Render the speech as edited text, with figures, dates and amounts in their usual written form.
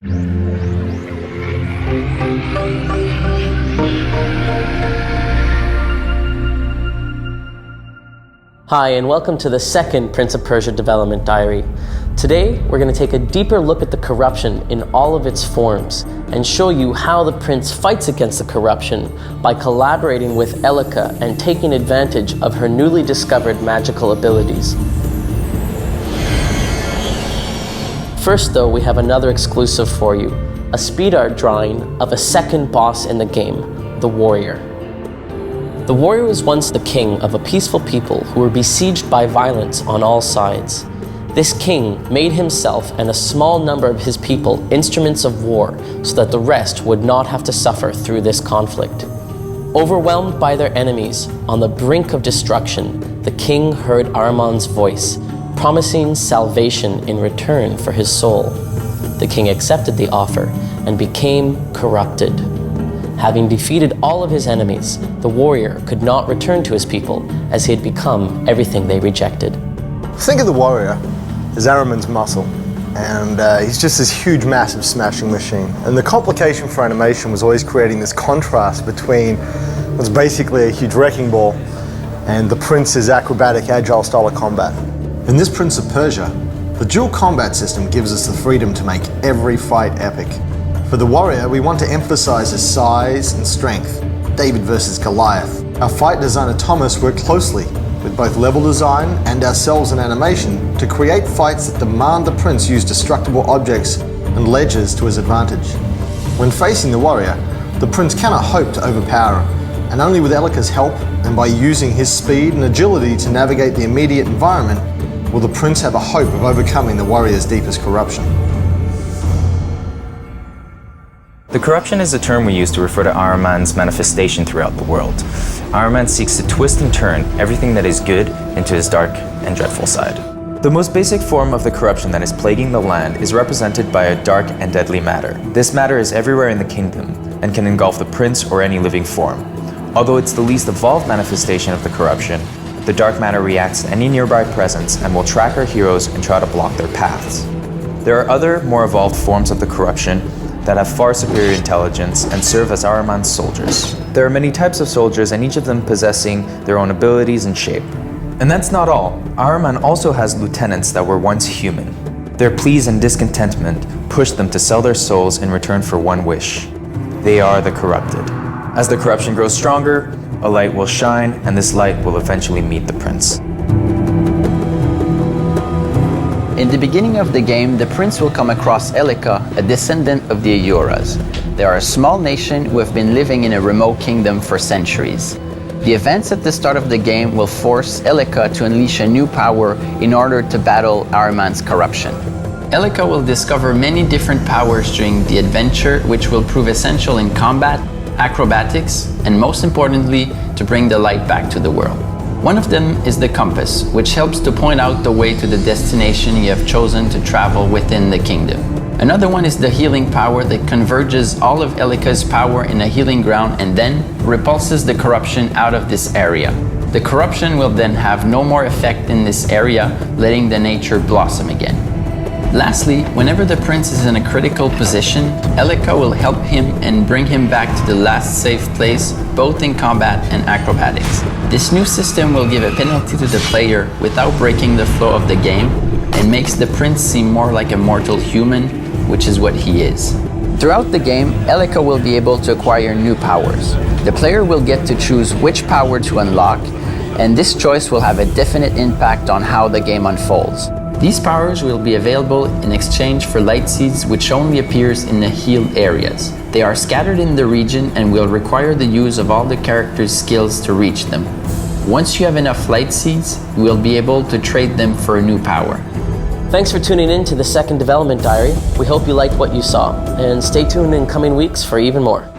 Hi, and welcome to the second Prince of Persia Development Diary. Today, we're going to take a deeper look at the corruption in all of its forms and show you how the prince fights against the corruption by collaborating with Elika and taking advantage of her newly discovered magical abilities. First, though, we have another exclusive for you, a speed art drawing of a second boss in the game, the Warrior. The warrior was once the king of a peaceful people who were besieged by violence on all sides. This king made himself and a small number of his people instruments of war so that the rest would not have to suffer through this conflict. Overwhelmed by their enemies, on the brink of destruction, the king heard Ahriman's voice, promising salvation in return for his soul. The king accepted the offer and became corrupted. Having defeated all of his enemies, the warrior could not return to his people as he had become everything they rejected. Think of the warrior as Ahriman's muscle, and he's just this huge, massive smashing machine. And the complication for animation was always creating this contrast between what's basically a huge wrecking ball and the prince's acrobatic, agile style of combat. In this Prince of Persia, the dual combat system gives us the freedom to make every fight epic. For the warrior, we want to emphasize his size and strength. David versus Goliath. Our fight designer Thomas worked closely with both level design and ourselves in animation to create fights that demand the prince use destructible objects and ledgers to his advantage. When facing the warrior, the prince cannot hope to overpower him, and only with Elika's help and by using his speed and agility to navigate the immediate environment will the prince have a hope of overcoming the warrior's deepest corruption. The corruption is a term we use to refer to Ahriman's manifestation throughout the world. Ahriman seeks to twist and turn everything that is good into his dark and dreadful side. The most basic form of the corruption that is plaguing the land is represented by a dark and deadly matter. This matter is everywhere in the kingdom and can engulf the prince or any living form. Although it's the least evolved manifestation of the corruption, the dark matter reacts to any nearby presence and will track our heroes and try to block their paths. There are other, more evolved forms of the corruption that have far superior intelligence and serve as Ahriman's soldiers. There are many types of soldiers, and each of them possessing their own abilities and shape. And that's not all. Ahriman also has lieutenants that were once human. Their pleas and discontentment pushed them to sell their souls in return for one wish. They are the corrupted. As the corruption grows stronger, a light will shine, and this light will eventually meet the prince. In the beginning of the game, the prince will come across Elika, a descendant of the Aeoras. They are a small nation who have been living in a remote kingdom for centuries. The events at the start of the game will force Elika to unleash a new power in order to battle Ahriman's corruption. Elika will discover many different powers during the adventure, which will prove essential in combat, acrobatics, and most importantly, to bring the light back to the world. One of them is the compass, which helps to point out the way to the destination you have chosen to travel within the kingdom. Another one is the healing power that converges all of Elika's power in a healing ground and then repulses the corruption out of this area. The corruption will then have no more effect in this area, letting the nature blossom again. Lastly, whenever the prince is in a critical position, Elika will help him and bring him back to the last safe place, both in combat and acrobatics. This new system will give a penalty to the player without breaking the flow of the game and makes the prince seem more like a mortal human, which is what he is. Throughout the game, Elika will be able to acquire new powers. The player will get to choose which power to unlock, and this choice will have a definite impact on how the game unfolds. These powers will be available in exchange for light seeds, which only appears in the healed areas. They are scattered in the region and will require the use of all the characters' skills to reach them. Once you have enough light seeds, you will be able to trade them for a new power. Thanks for tuning in to the second Development Diary. We hope you liked what you saw, and stay tuned in coming weeks for even more.